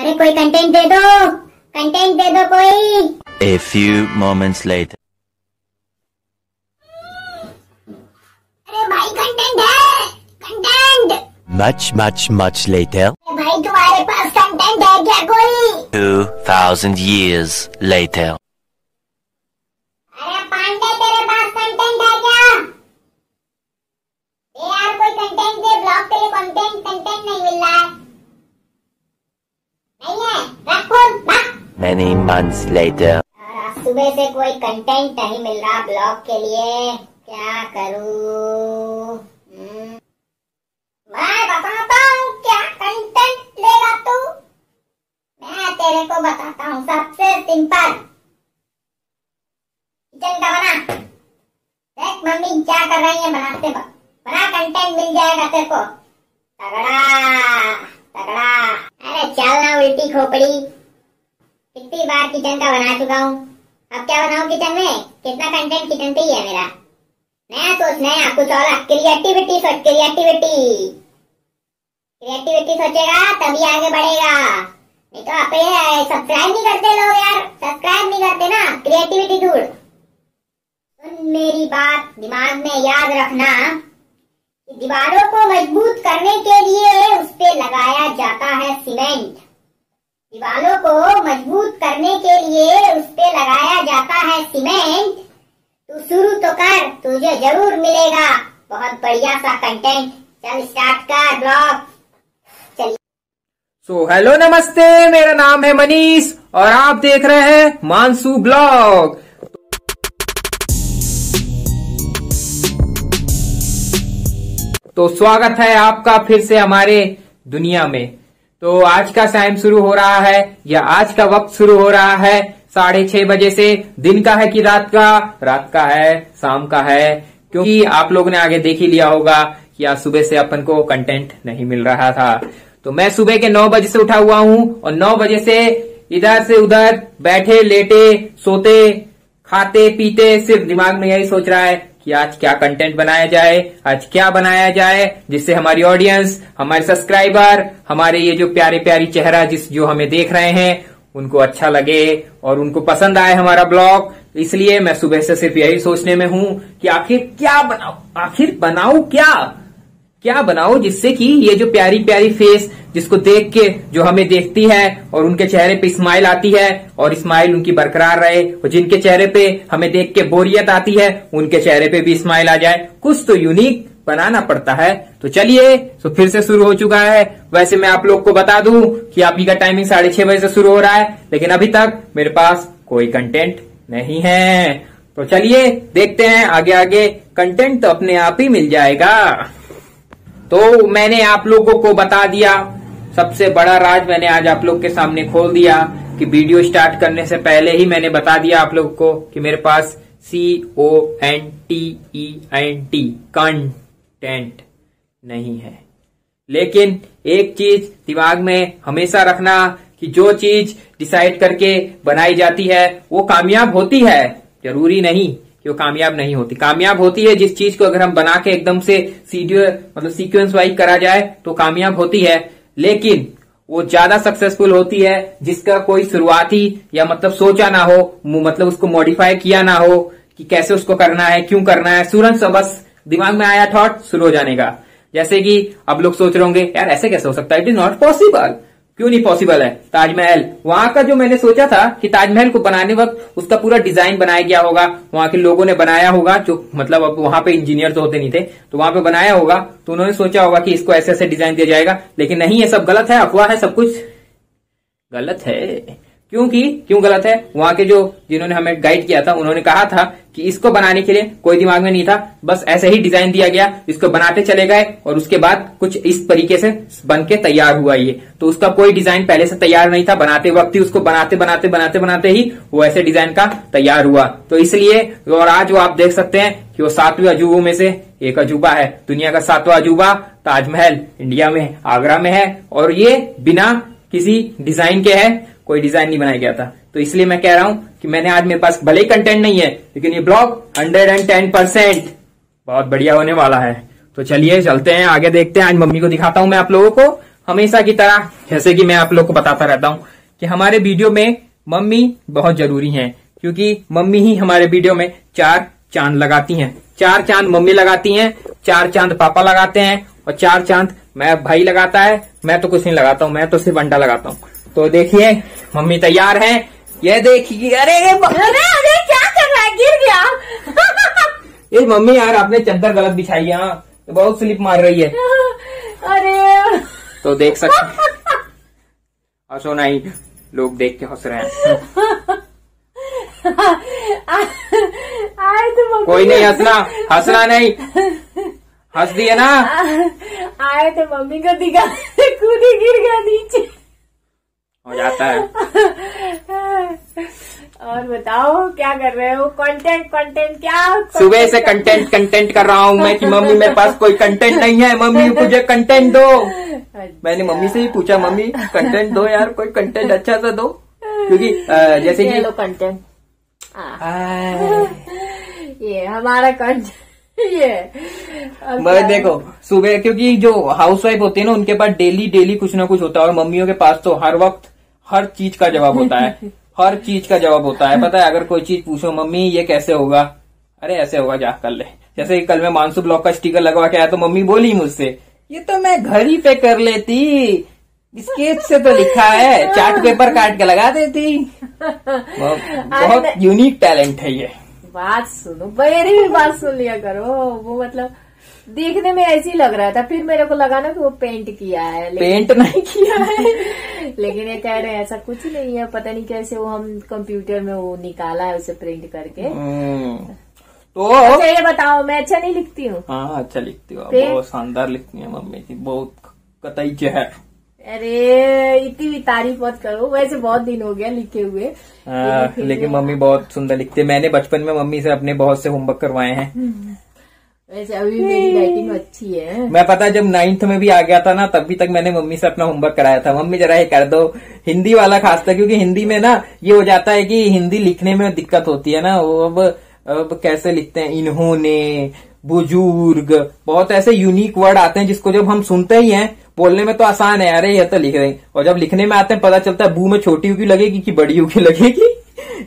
अरे कोई कंटेंट दे दो, कंटेंट दे दो कोई। A few moments later. अरे भाई कंटेंट है, कंटेंट। Much later. अरे भाई तुम्हारे पास कंटेंट है क्या कोई? 2000 years later. अरे पांडे तेरे पास कंटेंट है क्या? ए यार कोई कंटेंट दे, ब्लॉग के लिए कंटेंट नहीं मिल रहा है। नहीं है, रख फोन, रख। Many months later. सुबह से कोई कंटेंट नहीं मिल रहा ब्लॉग के लिए, क्या करूं? मैं बताता हूँ क्या कंटेंट लेगा तू। मैं तेरे को बताता हूँ सबसे सिंपल। किचन का बना, देख मम्मी क्या कर रही है, बनाते बना, कंटेंट मिल जाएगा तेरे को। तगड़ा तगड़ा। अरे चल ना उल्टी खोपड़ी, कितनी बार किचन का बना चुका हूँ, अब क्या बनाऊं किचन में? कितना कंटेंट किचन पे ही है मेरा। नया सोचना है कुछ और, क्रिएटिविटी सोच, क्रिएटिविटी सोचेगा तभी आगे बढ़ेगा। नहीं तो आप सब्सक्राइब नहीं करते लोग यार, सब्सक्राइब नहीं करते ना, क्रिएटिविटी ढूंढ। सुन मेरी बात, दिमाग में याद रखना कि दीवारों को मजबूत करने के लिए उस पे लगाया जाता है सीमेंट। दीवारों को मजबूत करने के लिए उस पे लगाया जाता है सीमेंट। तू शुरू तो कर, तुझे जरूर मिलेगा बहुत बढ़िया सा कंटेंट। चल स्टार्ट कर ब्लॉग। सो हेलो नमस्ते, मेरा नाम है मनीष और आप देख रहे हैं मानसू ब्लॉग। तो स्वागत है आपका फिर से हमारे दुनिया में। तो आज का टाइम शुरू हो रहा है, या आज का वक्त शुरू हो रहा है 6:30 बजे से। दिन का है कि रात का है, शाम का है, क्योंकि आप लोगों ने आगे देख ही लिया होगा कि आज सुबह से अपन को कंटेंट नहीं मिल रहा था। तो मैं सुबह के 9 बजे से उठा हुआ हूँ और 9 बजे से इधर से उधर बैठे लेटे सोते खाते पीते सिर्फ दिमाग में यही सोच रहा है कि आज क्या कंटेंट बनाया जाए, आज क्या बनाया जाए जिससे हमारी ऑडियंस, हमारे सब्सक्राइबर, हमारे ये जो प्यारे प्यारी चेहरा जो हमें देख रहे हैं उनको अच्छा लगे और उनको पसंद आए हमारा ब्लॉग। इसलिए मैं सुबह से सिर्फ यही सोचने में हूं कि आखिर क्या बनाऊं, आखिर बनाऊं क्या बनाऊं जिससे कि ये जो प्यारी प्यारी फेस जिसको देख के जो हमें देखती है और उनके चेहरे पे स्माइल आती है और स्माइल उनकी बरकरार रहे, और जिनके चेहरे पे हमें देख के बोरियत आती है उनके चेहरे पे भी स्माइल आ जाए। कुछ तो यूनिक बनाना पड़ता है। तो चलिए, तो फिर से शुरू हो चुका है। वैसे मैं आप लोग को बता दूं कि अभी का टाइमिंग 6:30 बजे से शुरू हो रहा है, लेकिन अभी तक मेरे पास कोई कंटेंट नहीं है। तो चलिए देखते हैं आगे आगे, कंटेंट तो अपने आप ही मिल जाएगा। तो मैंने आप लोगों को बता दिया, सबसे बड़ा राज मैंने आज आप लोग के सामने खोल दिया कि वीडियो स्टार्ट करने से पहले ही मैंने बता दिया आप लोग को कि मेरे पास CONTENT कंटेंट नहीं है। लेकिन एक चीज दिमाग में हमेशा रखना कि जो चीज डिसाइड करके बनाई जाती है वो कामयाब होती है, जरूरी नहीं कि वो कामयाब नहीं होती। कामयाब होती है जिस चीज को अगर हम बना के एकदम से सीक्वेंस वाइज करा जाए तो कामयाब होती है, लेकिन वो ज्यादा सक्सेसफुल होती है जिसका कोई शुरुआती या सोचा ना हो, उसको मॉडिफाई किया ना हो कि कैसे उसको करना है, क्यों करना है। तुरंत से बस दिमाग में आया थॉट शुरू हो जाने का। जैसे कि अब लोग सोच रहे होंगे यार ऐसे कैसे हो सकता है, इट इज नॉट पॉसिबल। क्यों नहीं पॉसिबल है? ताजमहल, वहां का जो मैंने सोचा था कि ताजमहल को बनाने वक्त उसका पूरा डिजाइन बनाया गया होगा, वहां के लोगों ने बनाया होगा, जो अब वहां पे इंजीनियर तो होते नहीं थे, तो वहां पे बनाया होगा, तो उन्होंने सोचा होगा कि इसको ऐसे ऐसे डिजाइन दिया जाएगा। लेकिन नहीं, ये सब गलत है, अफवाह है, सब कुछ गलत है। क्यों गलत है? वहां के जिन्होंने हमें गाइड किया था उन्होंने कहा था कि इसको बनाने के लिए कोई दिमाग में नहीं था, बस ऐसे ही डिजाइन दिया गया, इसको बनाते चले गए और उसके बाद कुछ इस तरीके से बन के तैयार हुआ ये। तो उसका कोई डिजाइन पहले से तैयार नहीं था, बनाते वक्त ही उसको बनाते ही वो ऐसे डिजाइन का तैयार हुआ। तो इसलिए, और आज वो आप देख सकते हैं कि वो 7वें अजूबों में से एक अजूबा है। दुनिया का 7वां अजूबा ताजमहल इंडिया में आगरा में है, और ये बिना किसी डिजाइन के है, कोई डिजाइन नहीं बनाया गया था। तो इसलिए मैं कह रहा हूं कि मेरे पास भले ही कंटेंट नहीं है, लेकिन ये ब्लॉग 110% बहुत बढ़िया होने वाला है। तो चलिए चलते हैं आगे, देखते हैं। आज मम्मी को दिखाता हूं मैं आप लोगों को हमेशा की तरह जैसे कि मैं आप लोग को बताता रहता हूँ कि हमारे वीडियो में मम्मी बहुत जरूरी है, क्योंकि मम्मी ही हमारे वीडियो में 4 चांद लगाती हैं। 4 चांद मम्मी लगाती हैं, 4 चांद पापा लगाते हैं और 4 चांद मैं भाई लगाता है। मैं तो कुछ नहीं लगाता हूँ, मैं तो सिर्फ अंडा लगाता हूँ। तो देखिए मम्मी तैयार है, ये देखिए। अरे अरे क्या कर रहा है, गिर गया। ये मम्मी यार आपने चद्दर गलत बिछाई है, हाँ बहुत स्लिप मार रही है। अरे तो देख सकते हंसो नहीं, लोग देख के हंस रहे हैं। आए तो मम्मी, कोई नहीं हंसना, हंसना नहीं, हंस दिए ना। आए तो मम्मी को दिखा, खुद ही गिर गया नीचे। हो जाता है। और बताओ क्या कर रहे हो? कंटेंट क्या? सुबह से कंटेंट कर रहा हूँ मैं कि मम्मी मेरे पास कोई कंटेंट नहीं है, मम्मी मुझे कंटेंट दो। मैंने मम्मी से ही पूछा, मम्मी कंटेंट दो यार, कोई कंटेंट अच्छा सा दो, क्योंकि जैसे कि कंटेंट ये हमारा कंटेंट ये मैं देखो सुबह, क्योंकि जो हाउसवाइफ होती है ना उनके पास डेली कुछ ना कुछ होता है, और मम्मियों के पास तो हर वक्त हर चीज का जवाब होता है। हर चीज का जवाब होता है। पता है, अगर कोई चीज पूछो मम्मी ये कैसे होगा, अरे ऐसे होगा, जा कर ले। जैसे कल मैं मानसू ब्लॉक का स्टिकर लगवा के आया तो मम्मी बोली मुझसे, ये तो मैं घर ही पे कर लेती, स्केच से तो लिखा है, चार्ट पेपर काट के लगा देती। बहुत यूनिक टैलेंट है ये। बात सुनो, मेरी भी बात सुन लिया करो। वो मतलब देखने में ऐसे ही लग रहा था, फिर मेरे को लगा ना कि वो पेंट किया है। पेंट नहीं किया है। लेकिन ये कह रहे हैं ऐसा कुछ नहीं है, पता नहीं कैसे वो हम कंप्यूटर में वो निकाला है उसे प्रिंट करके। तो अच्छा ये बताओ, मैं अच्छा नहीं लिखती हूँ? हाँ अच्छा लिखती हो, बहुत शानदार लिखती है मम्मी की, बहुत कतई जहर। अरे इतनी भी तारीफ मत करो, वैसे बहुत दिन हो गया लिखे हुए। लेकिन मम्मी बहुत सुंदर लिखती है। मैंने बचपन में मम्मी से अपने बहुत से होमवर्क करवाए हैं। वैसे अभी मेरी राइटिंग अच्छी है। मैं पता जब 9th में भी आ गया था ना, तब भी तक मैंने मम्मी से अपना होमवर्क कराया था, मम्मी जरा ये कर दो। हिंदी वाला खास था, क्योंकि हिंदी में ना ये हो जाता है कि हिंदी लिखने में दिक्कत होती है ना। वो अब कैसे लिखते हैं, इन्होंने, बुजुर्ग, बहुत ऐसे यूनिक वर्ड आते हैं जिसको जब हम सुनते ही हैं, बोलने में तो आसान है, अरे ये तो लिख रहे, और जब लिखने में आते हैं पता चलता है बू में छोटी की लगेगी कि बड़ी की लगेगी।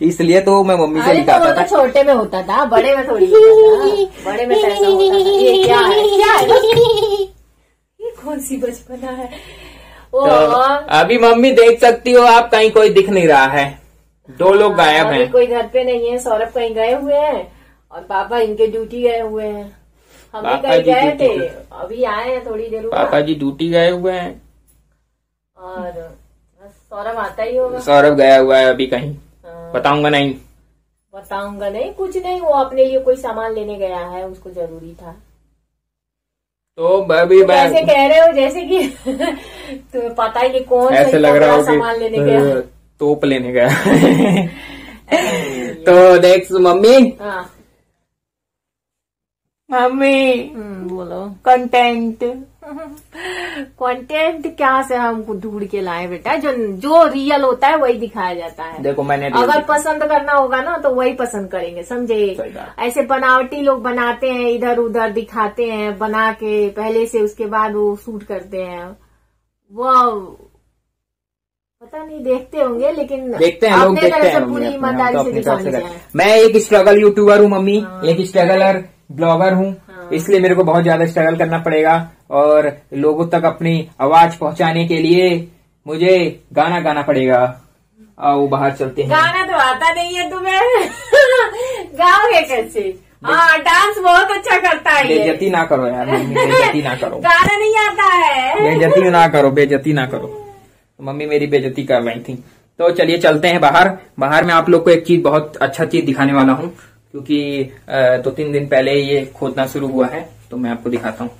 इसलिए तो मैं मम्मी से लिखाता था। तो छोटे में होता था, बड़े में थोड़ी होता था। बड़े में कैसा होता था? ये क्या है? ये कौन सी बचपना है? तो अभी मम्मी देख सकती हो आप, कहीं कोई दिख नहीं रहा है, 2 लोग गायब हैं। कोई घर पे नहीं है, सौरभ कहीं गए हुए हैं और पापा इनके ड्यूटी गए हुए हैं। हम भी कहीं गए थे, अभी आए हैं थोड़ी देर। पापा जी ड्यूटी गए हुए हैं और सौरभ आता ही होगा। सौरभ गया हुआ है अभी कहीं, बताऊंगा नहीं कुछ नहीं, वो अपने लिए कोई सामान लेने गया है, उसको जरूरी था। तो अभी ऐसे कह रहे हो जैसे कि तुम्हें पता ही नहीं कौन ऐसे लग रहा हो सामान लेने गया, तोप लेने गया। तो देख मम्मी, मम्मी बोलो कंटेंट क्या से हमको ढूंढ के लाए बेटा, जो रियल होता है वही दिखाया जाता है। देखो मैंने अगर पसंद करना होगा ना तो वही पसंद करेंगे, समझे? ऐसे बनावटी लोग बनाते हैं, इधर उधर दिखाते हैं बना के पहले से, उसके बाद वो शूट करते हैं। वो पता नहीं देखते होंगे, लेकिन देखते हैं लोग, देखते हैं पूरी ईमानदारी से दिखानी चाहिए। मैं एक स्ट्रगल यूट्यूबर हूँ मम्मी, एक स्ट्रगलर ब्लॉगर हूँ, इसलिए मेरे को बहुत ज्यादा स्ट्रगल करना पड़ेगा, और लोगों तक अपनी आवाज पहुंचाने के लिए मुझे गाना गाना पड़ेगा। आओ बाहर चलते हैं। गाना तो आता नहीं है तुम्हें। गाओगे कैसे? हाँ डांस बहुत अच्छा करता है। बेइज्जती ना करो यार मम्मी, बेइज्जती ना करो। गाना नहीं आता है। बेइज्जती ना करो, बेइज्जती ना करो। मम्मी मेरी बेइज्जती कर रही थी। तो चलिए चलते हैं बाहर। बाहर में आप लोग को एक चीज, बहुत अच्छा चीज दिखाने वाला हूँ, क्योंकि 2-3 दिन पहले ये खोदना शुरू हुआ है, तो मैं आपको दिखाता हूँ।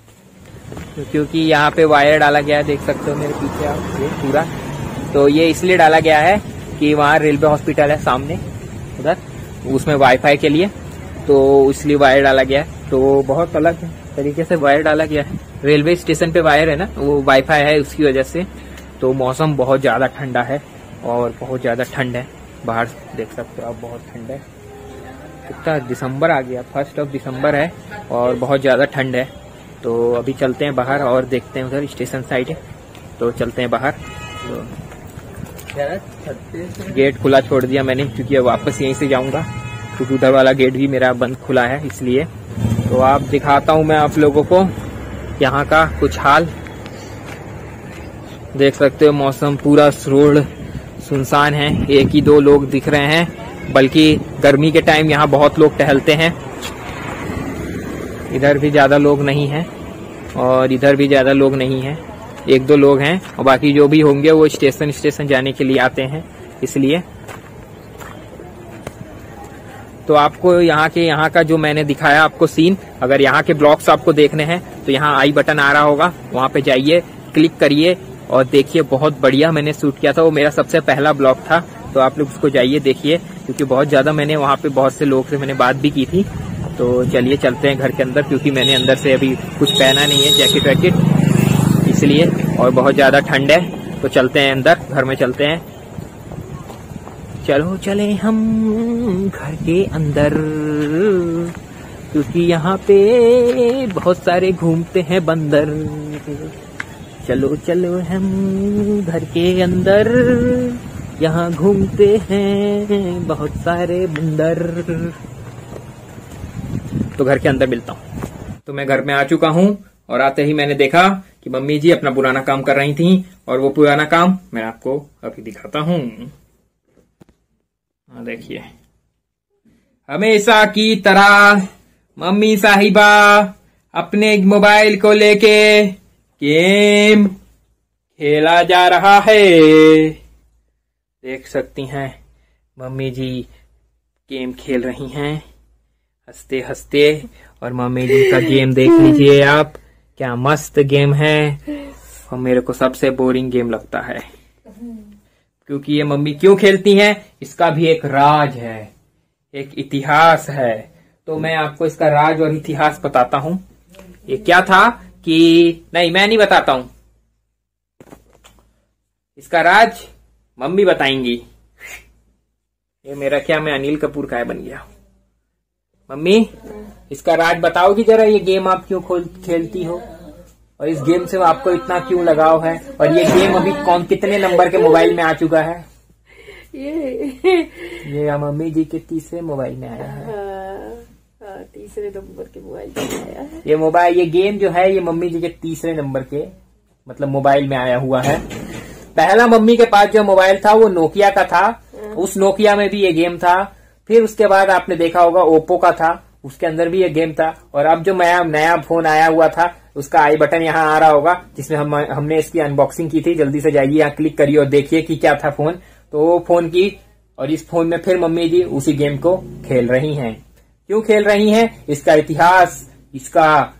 क्योंकि यहाँ पे वायर डाला गया है, देख सकते हो मेरे पीछे आप, ये पूरा। तो ये इसलिए डाला गया है कि वहाँ रेलवे हॉस्पिटल है सामने उधर, उसमें वाईफाई के लिए, तो इसलिए वायर डाला गया है। तो बहुत अलग तरीके से वायर डाला गया है। रेलवे स्टेशन पे वायर है ना, वो वाईफाई है, उसकी वजह से। तो मौसम बहुत ज्यादा ठंडा है, और बहुत ज्यादा ठंड है बाहर, देख सकते हो आप, बहुत ठंड है। कितना दिसंबर आ गया, 1 दिसंबर है, और बहुत ज्यादा ठंड है। तो अभी चलते हैं बाहर और देखते हैं उधर स्टेशन साइड है। तो चलते हैं बाहर। तो गेट खुला छोड़ दिया मैंने, क्योंकि अब वापस यहीं से जाऊंगा, क्योंकि उधर वाला गेट भी मेरा बंद खुला है इसलिए। तो आप दिखाता हूं मैं आप लोगों को यहाँ का कुछ हाल। देख सकते हो मौसम पूरा रोड सुनसान है, एक ही दो लोग दिख रहे हैं, बल्कि गर्मी के टाइम यहाँ बहुत लोग टहलते हैं। इधर भी ज्यादा लोग नहीं हैं और इधर भी ज्यादा लोग नहीं हैं, एक दो लोग हैं, और बाकी जो भी होंगे वो स्टेशन जाने के लिए आते हैं इसलिए। तो आपको यहाँ का जो मैंने दिखाया आपको सीन, अगर यहाँ के ब्लॉग्स आपको देखने हैं तो यहाँ आई बटन आ रहा होगा, वहां पे जाइए, क्लिक करिए और देखिए। बहुत बढ़िया मैंने शूट किया था, वो मेरा सबसे पहला ब्लॉग था, तो आप लोग उसको जाइए देखिए, क्योंकि बहुत ज्यादा मैंने वहाँ पे बहुत से लोग से मैंने बात भी की थी। तो चलिए चलते हैं घर के अंदर, क्योंकि मैंने अंदर से अभी कुछ पहना नहीं है, जैकेट वैकेट, इसलिए, और बहुत ज्यादा ठंड है। तो चलते हैं अंदर, घर में चलते हैं। चलो चले हम घर के अंदर, क्योंकि यहाँ पे बहुत सारे घूमते हैं बंदर। चलो चलो हम घर के अंदर, यहाँ घूमते हैं बहुत सारे बंदर। तो घर के अंदर मिलता हूँ। तो मैं घर में आ चुका हूँ और आते ही मैंने देखा कि मम्मी जी अपना पुराना काम कर रही थी, और वो पुराना काम मैं आपको अभी दिखाता हूँ। देखिए, हमेशा की तरह मम्मी साहिबा अपने मोबाइल को लेके गेम खेला जा रहा है। देख सकती हैं मम्मी जी गेम खेल रही हैं हंसते हंसते, और मम्मी जी का गेम देख लीजिए आप, क्या मस्त गेम है। और मेरे को सबसे बोरिंग गेम लगता है, क्योंकि ये मम्मी क्यों खेलती हैं इसका भी एक राज है, एक इतिहास है। तो मैं आपको इसका राज और इतिहास बताता हूँ। ये क्या था कि नहीं, मैं नहीं बताता हूँ, इसका राज मम्मी बताएंगी। ये मेरा क्या, मैं अनिल कपूर का बन गया। मम्मी इसका राज बताओगी जरा, ये गेम आप क्यों खेलती हो, और इस गेम से आपको इतना क्यों लगाव है, और ये गेम अभी कितने नंबर के मोबाइल में आ चुका है? ये मम्मी जी के तीसरे मोबाइल में आया है। तीसरे नंबर के मोबाइल में आया है ये गेम जो है, ये मम्मी जी के तीसरे नंबर के मतलब मोबाइल में आया हुआ है। पहला मम्मी के पास जो मोबाइल था वो नोकिया का था, उस नोकिया में भी ये गेम था। फिर उसके बाद आपने देखा होगा ओप्पो का था, उसके अंदर भी ये गेम था। और अब जो नया फोन आया हुआ था, उसका आई बटन यहाँ आ रहा होगा, जिसमें हमने इसकी अनबॉक्सिंग की थी। जल्दी से जाइए, यहाँ क्लिक करिए और देखिए कि क्या था फोन। तो वो फोन की, और इस फोन में फिर मम्मी जी उसी गेम को खेल रही हैं। क्यों खेल रही हैं? इसका इतिहास, इसका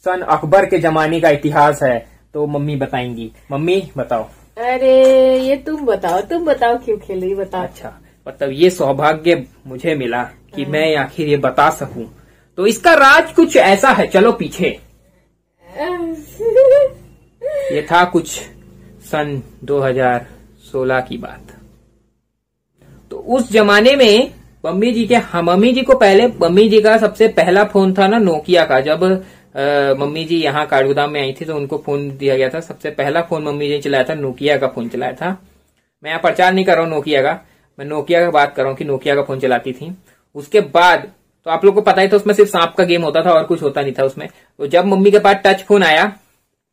सन अकबर के जमाने का इतिहास है, तो मम्मी बताएंगी। मम्मी बताओ। अरे ये तुम बताओ क्यों खेल रही, बताओ। अच्छा, मतलब ये सौभाग्य मुझे मिला कि मैं आखिर ये बता सकूं। तो इसका राज कुछ ऐसा है, चलो पीछे। ये था कुछ सन 2016 की बात। तो उस जमाने में मम्मी जी का सबसे पहला फोन था ना नोकिया का। जब मम्मी जी यहाँ काठगोदाम में आई थी तो उनको फोन दिया गया था। सबसे पहला फोन मम्मी जी ने चलाया था, नोकिया का फोन चलाया था। मैं यहाँ प्रचार नहीं कर रहा हूँ नोकिया का, मैं नोकिया का बात कर रहा हूँ कि नोकिया का फोन चलाती थी। उसके बाद तो आप लोग को पता ही था, उसमें सिर्फ सांप का गेम होता था और कुछ होता नहीं था उसमें। तो जब मम्मी के पास टच फोन आया,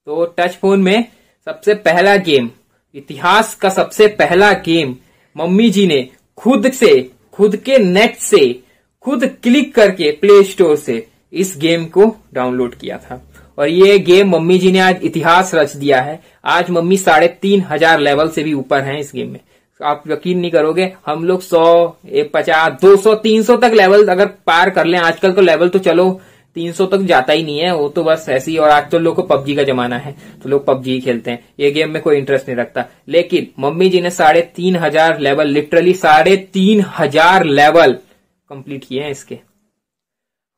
तो टच फोन में सबसे पहला गेम, इतिहास का सबसे पहला गेम मम्मी जी ने खुद के नेट से, खुद क्लिक करके प्ले स्टोर से इस गेम को डाउनलोड किया था। और ये गेम मम्मी जी ने आज इतिहास रच दिया है। आज मम्मी 3,500 लेवल से भी ऊपर हैं इस गेम में। आप यकीन नहीं करोगे, हम लोग 100, 50, 200, 300 तक लेवल अगर पार कर लें, आजकल तो लेवल तो चलो 300 तक जाता ही नहीं है, वो तो बस ऐसी। और आज तो लोग को पबजी का जमाना है, तो लोग पबजी ही खेलते हैं, ये गेम में कोई इंटरेस्ट नहीं रखता। लेकिन मम्मी जी ने 3,500 लेवल, लिटरली 3,500 लेवल कंप्लीट किए हैं इसके।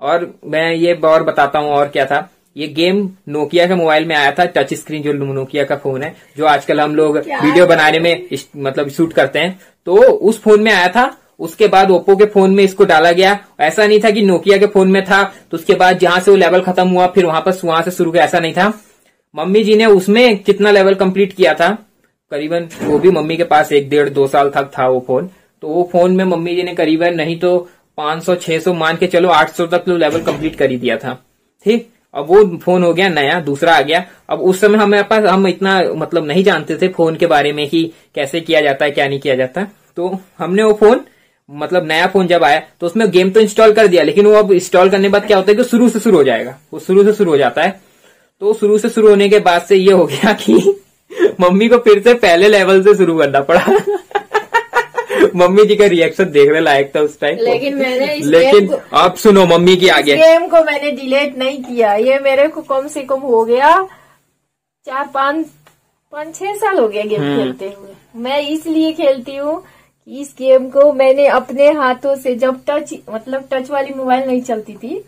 और मैं ये और बताता हूँ और क्या था। ये गेम नोकिया के मोबाइल में आया था, टच स्क्रीन जो नोकिया का फोन है, जो आजकल हम लोग वीडियो बनाने में मतलब शूट करते हैं, तो उस फोन में आया था। उसके बाद ओप्पो के फोन में इसको डाला गया। ऐसा नहीं था कि नोकिया के फोन में था तो उसके बाद जहां से वो लेवल खत्म हुआ फिर वहां से शुरू किया, ऐसा नहीं था। मम्मी जी ने उसमें कितना लेवल कंप्लीट किया था, करीबन वो भी मम्मी के पास 1-1.5-2 साल तक था वो फोन। तो वो फोन में मम्मी जी ने करीबन नहीं तो 500-600 मान के चलो 800 तक तो लेवल कंप्लीट कर ही दिया था। ठीक, अब वो फोन हो गया नया, दूसरा आ गया। अब उस समय हमारे पास हम इतना मतलब नहीं जानते थे फोन के बारे में कि कैसे किया जाता है क्या नहीं किया जाता। तो हमने वो फोन मतलब नया फोन जब आया तो उसमें गेम तो इंस्टॉल कर दिया, लेकिन वो अब इंस्टॉल करने के बाद क्या होता है कि शुरू से शुरू हो जाएगा, वो शुरू से शुरू हो जाता है। तो शुरू से शुरू होने के बाद से ये हो गया कि मम्मी को फिर से पहले लेवल से शुरू करना पड़ा। मम्मी जी का रिएक्शन देखने लायक था उस टाइम। लेकिन अब सुनो मम्मी की आगे। गेम को मैंने डिलीट नहीं किया, ये मेरे को कम से कम हो गया 4-5-6 साल हो गया गेम खेलते हुए। मैं इसलिए खेलती हूँ कि इस गेम को मैंने अपने हाथों से, जब टच वाली मोबाइल नहीं चलती थी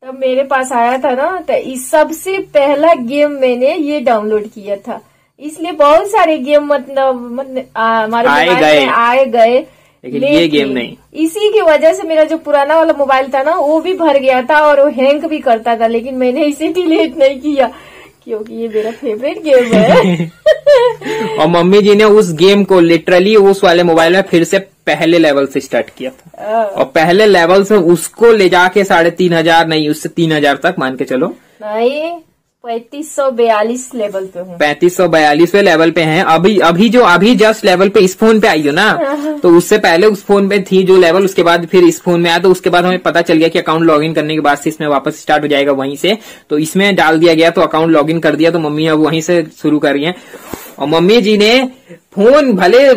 तब मेरे पास आया था ना, तो इस सबसे पहला गेम मैंने ये डाउनलोड किया था। इसलिए बहुत सारे गेम मतलब हमारे आए गए, लेकिन ये गेम नहीं। इसी की वजह से मेरा जो पुराना वाला मोबाइल था ना वो भी भर गया था और वो हैंग भी करता था, लेकिन मैंने इसे डिलीट नहीं किया क्योंकि ये मेरा फेवरेट गेम है। और मम्मी जी ने उस गेम को लिटरली उस वाले मोबाइल में फिर से पहले लेवल से स्टार्ट किया था, और पहले लेवल से उसको ले जाके 3,500 नहीं, उससे 3,000 तक मान के चलो। नहीं, 3542 लेवल पे हूँ। 3542वें लेवल पे हैं। अभी जस्ट लेवल पे इस फोन पे आई हो ना, तो उससे पहले उस फोन पे थी जो लेवल, उसके बाद फिर इस फोन में आया। तो उसके बाद हमें पता चल गया कि अकाउंट लॉगिन करने के बाद से इसमें वापस स्टार्ट हो जाएगा वहीं से। तो इसमें डाल दिया गया, तो अकाउंट लॉगिन कर दिया, तो मम्मी अब वहीं से शुरू कर रही है। और मम्मी जी ने फोन भले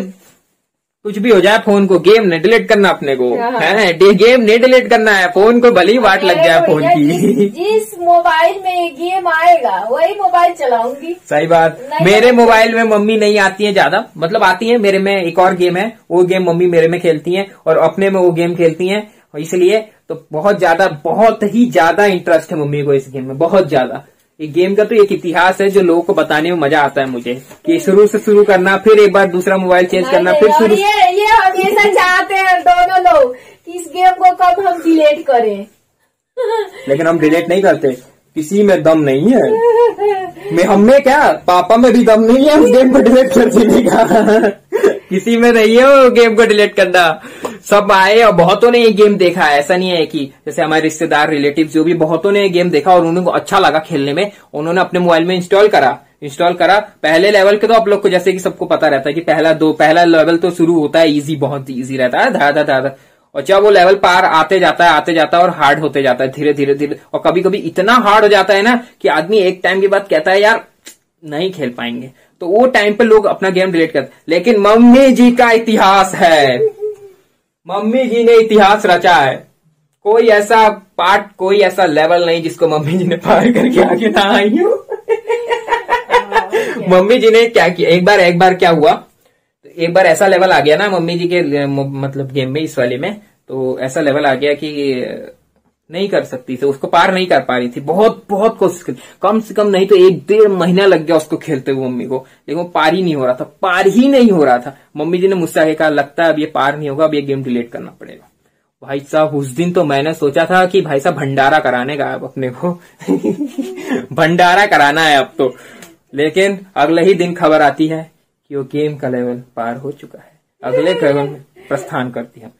कुछ भी हो जाए, फोन को गेम नहीं डिलीट करना अपने को है, गेम नहीं डिलीट करना है, फोन को भले ही वाट लग जाए फोन की। जिस मोबाइल में गेम आएगा वही मोबाइल चलाऊंगी। सही बात। मेरे मोबाइल में मम्मी नहीं आती है ज्यादा, मतलब आती है, मेरे में एक और गेम है, वो गेम मम्मी मेरे में खेलती है और अपने में वो गेम खेलती है, इसलिए तो बहुत ही ज्यादा इंटरेस्ट है मम्मी को इस गेम में, बहुत ज्यादा। ये गेम का तो एक इतिहास है जो लोगों को बताने में मजा आता है मुझे, कि शुरू से शुरू करना, फिर एक बार दूसरा मोबाइल चेंज करना, फिर शुरू। ये हमेशा चाहते हैं दोनों लोग कि इस गेम को कब हम डिलीट करें। लेकिन हम डिलीट नहीं करते, किसी में दम नहीं है। हमें क्या, पापा में भी दम नहीं है उस गेम को डिलीट कर देने का। किसी में नहीं है वो गेम को डिलीट करना। सब आए और बहुतों ने ये गेम देखा है, ऐसा नहीं है कि जैसे हमारे रिश्तेदार रिलेटिव जो भी, बहुतों ने ये गेम देखा और उनको अच्छा लगा खेलने में, उन्होंने अपने मोबाइल में इंस्टॉल करा। पहले लेवल के तो आप लोग को जैसे कि सबको पता रहता है कि पहला लेवल तो शुरू होता है इजी, बहुत इजी रहता है, धाधा, और जब वो लेवल पार आते जाता है और हार्ड होते जाता है धीरे धीरे, और कभी कभी इतना हार्ड हो जाता है ना कि आदमी एक टाइम के बाद कहता है यार नहीं खेल पाएंगे, तो वो टाइम पे लोग अपना गेम डिलीट करते। लेकिन मम्मी जी का इतिहास है, मम्मी जी ने इतिहास रचा है। कोई ऐसा पार्ट, कोई ऐसा लेवल नहीं जिसको मम्मी जी ने पार करके आगे ना आई हो। मम्मी जी ने क्या किया, एक बार क्या हुआ, एक बार ऐसा लेवल आ गया ना मम्मी जी के मतलब गेम में, इस वाले में, तो ऐसा लेवल आ गया कि नहीं कर सकती थी, उसको पार नहीं कर पा रही थी, बहुत कोशिश की, कम से कम नहीं तो 1-1.5 महीना लग गया उसको खेलते हुए मम्मी को, लेकिन वो पार ही नहीं हो रहा था। मम्मी जी ने मुझसे आगे कहा लगता है अब ये पार नहीं होगा, अब ये गेम डिलीट करना पड़ेगा। भाई साहब उस दिन तो मैंने सोचा था कि भाई साहब भंडारा कराने का अब अपने को भंडारा कराना है अब तो, लेकिन अगले ही दिन खबर आती है कि वो गेम का लेवल पार हो चुका है, अगले लेवल में प्रस्थान करती है।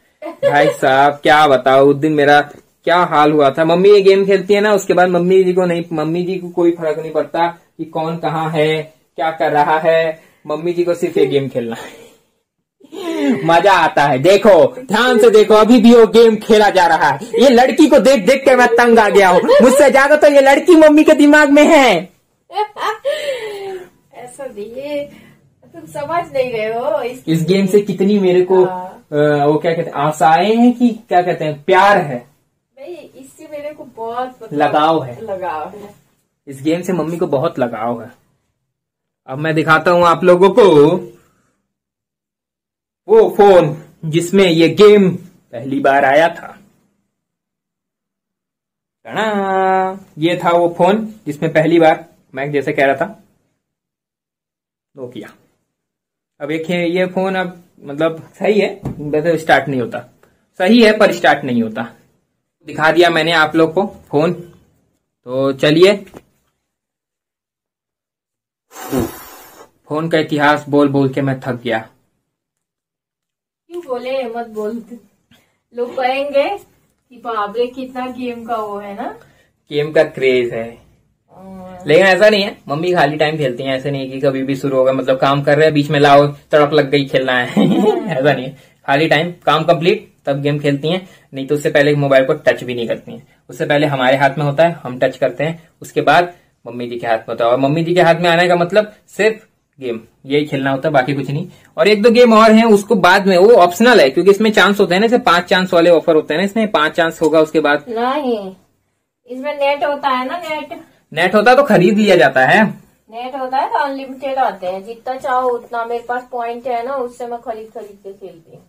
भाई साहब क्या बताओ उस दिन मेरा क्या हाल हुआ था। मम्मी ये गेम खेलती है ना, उसके बाद मम्मी जी को कोई फर्क नहीं पड़ता कि कौन कहाँ है, क्या कर रहा है, मम्मी जी को सिर्फ ये गेम खेलना है। मजा आता है। देखो ध्यान से देखो, अभी भी वो गेम खेला जा रहा है। ये लड़की को देख देख के मैं तंग आ गया हूँ, मुझसे ज्यादा तो ये लड़की मम्मी के दिमाग में है। ऐसा नहीं, तुम समझ नहीं रहे हो। इस गेम से कितनी मेरे को वो क्या कहते हैं, आशाएं हैं कि क्या कहते हैं, प्यार है नहीं, इससे मेरे को बहुत लगाव है। इस गेम से मम्मी को बहुत लगाव है। अब मैं दिखाता हूँ आप लोगों को वो फोन जिसमें ये गेम पहली बार आया था। ये था वो फोन जिसमें पहली बार मैं जैसे कह रहा था नोकिया। अब एक ये फोन अब मतलब सही है, वैसे स्टार्ट नहीं होता, सही है पर स्टार्ट नहीं होता। दिखा दिया मैंने आप लोग को फोन, तो चलिए फोन का इतिहास बोल बोल के मैं थक गया। क्यों बोले, मत बोल, लोग कहेंगे कि बाप रे कितना गेम का वो है ना, गेम का क्रेज है। लेकिन ऐसा नहीं है, मम्मी खाली टाइम खेलती हैं, ऐसा नहीं है कि कभी भी शुरू होगा, मतलब काम कर रहे हैं बीच में लाओ तड़प लग गई खेलना है ऐसा नहीं है, खाली टाइम काम कंप्लीट तब गेम खेलती हैं, नहीं तो उससे पहले मोबाइल को टच भी नहीं करती हैं। उससे पहले हमारे हाथ में होता है, हम टच करते हैं, उसके बाद मम्मी जी के हाथ में होता है, और मम्मी जी के हाथ में आने का मतलब सिर्फ गेम, यही खेलना होता है, बाकी कुछ नहीं। और एक दो गेम और हैं, उसको बाद में, वो ऑप्शनल है क्योंकि इसमें चांस होते हैं ना, जैसे 5 चांस वाले ऑफर होते हैं ना, इसमें 5 चांस होगा, उसके बाद नहीं, इसमें नेट होता है ना, नेट होता है तो खरीद लिया जाता है, नेट होता है तो अनलिमिटेड आते हैं, जितना चाहो उतना। मेरे पास पॉइंट है ना, उससे मैं खरीद के खेलती हूँ।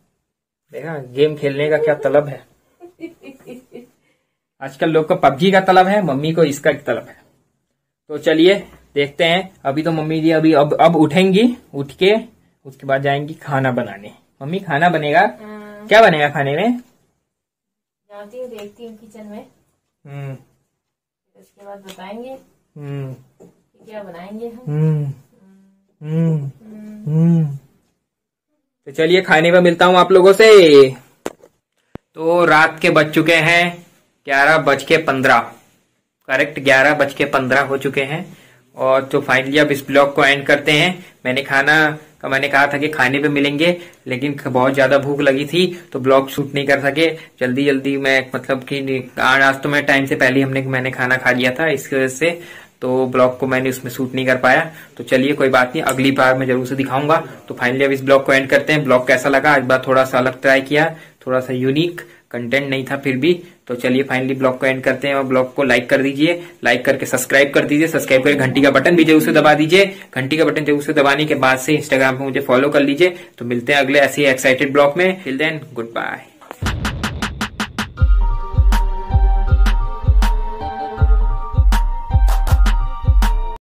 देखा गेम खेलने का क्या तलब है आजकल लोग को पबजी का तलब है, मम्मी को इसका तलब है। तो चलिए देखते हैं, अभी तो मम्मी जी अभी अब उठेंगी, उठ के उसके बाद जाएंगी खाना बनाने। मम्मी खाना बनेगा, क्या बनेगा खाने में? जाती हूँ, देखती हूँ किचन में, उसके बाद बताएंगे क्या बनाएंगे हम। तो चलिए खाने में मिलता हूँ आप लोगों से। तो रात के बज चुके हैं 11:15, करेक्ट 11:15 हो चुके हैं। और तो फाइनली अब इस ब्लॉग को एंड करते हैं। मैंने कहा था कि खाने पे मिलेंगे, लेकिन बहुत ज्यादा भूख लगी थी तो ब्लॉग शूट नहीं कर सके। जल्दी मैं मतलब कि आज तो मैं टाइम से पहले मैंने खाना खा लिया था, इसकी वजह से तो ब्लॉग को मैंने उसमें शूट नहीं कर पाया। तो चलिए कोई बात नहीं, अगली बार मैं जरूर से दिखाऊंगा। तो फाइनली अब इस ब्लॉग को एंड करते हैं। ब्लॉग कैसा लगा, आज बार थोड़ा सा अलग ट्राई किया, थोड़ा सा यूनिक कंटेंट नहीं था फिर भी। तो चलिए फाइनली ब्लॉग को एंड करते हैं, और ब्लॉग को लाइक कर दीजिए, लाइक करके सब्सक्राइब कर दीजिए, सब्सक्राइब करके घंटी का बटन भी जरूर से दबा दीजिए। घंटी का बटन जरूर से दबाने के बाद से इंस्टाग्राम पे मुझे फॉलो कर लीजिए। तो मिलते हैं अगले ऐसे ही एक्साइटेड ब्लॉग में। Till then good bye.